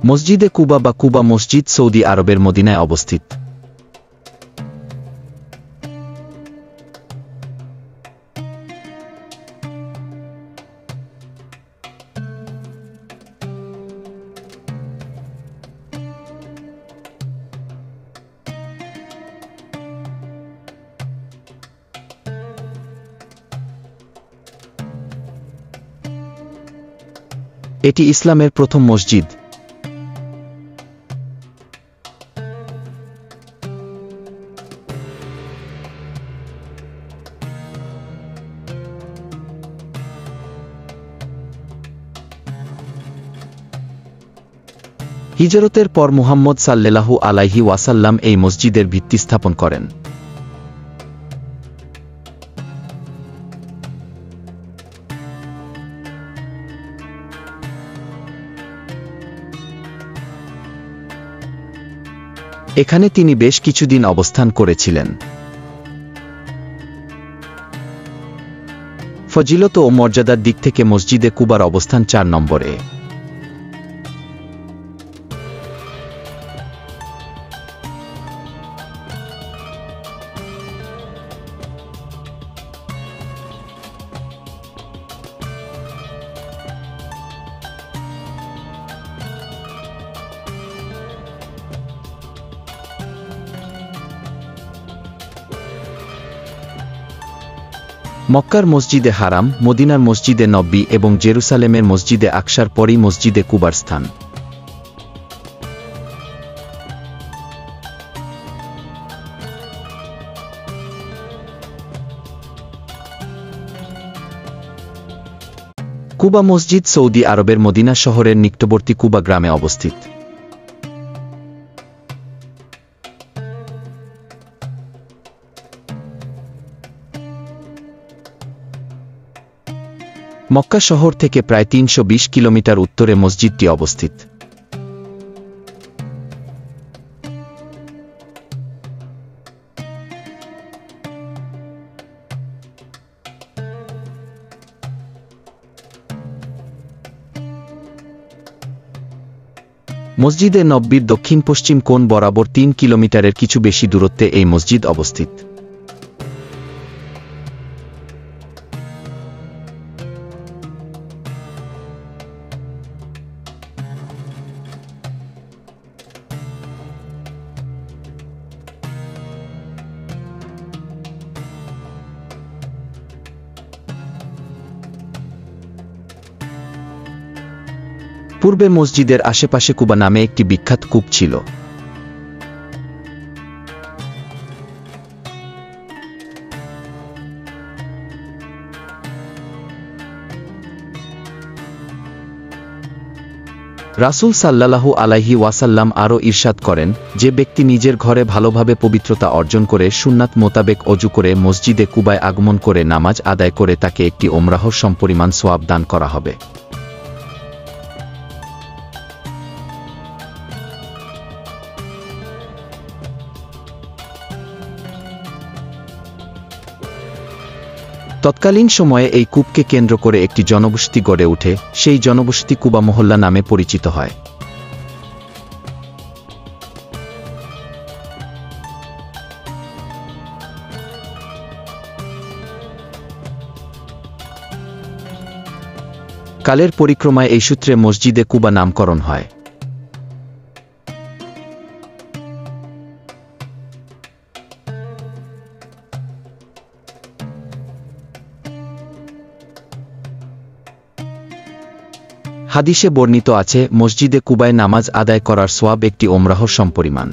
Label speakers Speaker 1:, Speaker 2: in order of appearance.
Speaker 1: মসজিদে কুবা বা কুবা মসজিদ সৌদি আরবের মদিনায় অবস্থিত। এটি ইসলামের প্রথম মসজিদ। হিজরতের পর মুহাম্মদ সাল্লাল্লাহু আলাইহি ওয়াসাল্লাম এই মসজিদের ভিত্তি স্থাপন করেন। এখানে তিনি বেশ কিছুদিন অবস্থান করেছিলেন। ফজিলত ও মর্যাদার দিক থেকে মসজিদে কুবার অবস্থান 4 নম্বরে। মক্কার মসজিদে হারাম, মদিনার মসজিদে নববী এবং জেরুসালেমের মসজিদে আকসার পরই মসজিদে কুবার স্থান। কুবা মসজিদ সৌদি আরবের মদিনা শহরের নিকটবর্তী কুবা গ্রামে অবস্থিত। মক্কা শহর থেকে প্রায় 320 কিলোমিটার উত্তরে মসজিদটি অবস্থিত। মসজিদে নববীর দক্ষিণ পশ্চিম কোণ বরাবর 3 কিলোমিটারের কিছু বেশি দূরত্বে এই মসজিদ অবস্থিত। পূর্বে মসজিদের আশেপাশে কুবা নামে একটি বিখ্যাত কূপ ছিল। রাসূল সাল্লাল্লাহু আলাইহি ওয়াসাল্লাম আরও ইরশাদ করেন, যে ব্যক্তি নিজের ঘরে ভালোভাবে পবিত্রতা অর্জন করে সুন্নাত মোতাবেক অজু করে মসজিদে কুবায় আগমন করে নামাজ আদায় করে তাকে একটি ওমরাহর সমপরিমাণ সওয়াব দান করা হবে। তৎকালীন সময়ে এই কূপকে কেন্দ্র করে একটি জনবসতি গড়ে ওঠে, সেই জনবসতি কুবা মহল্লা নামে পরিচিত হয়। কালের পরিক্রমায় এই সূত্রে মসজিদে কুবা নামকরণ হয়। হাদিসে বর্ণিত আছে, মসজিদে কুবায় নামাজ আদায় করার সওয়াব একটি ওমরাহর সমপরিমাণ।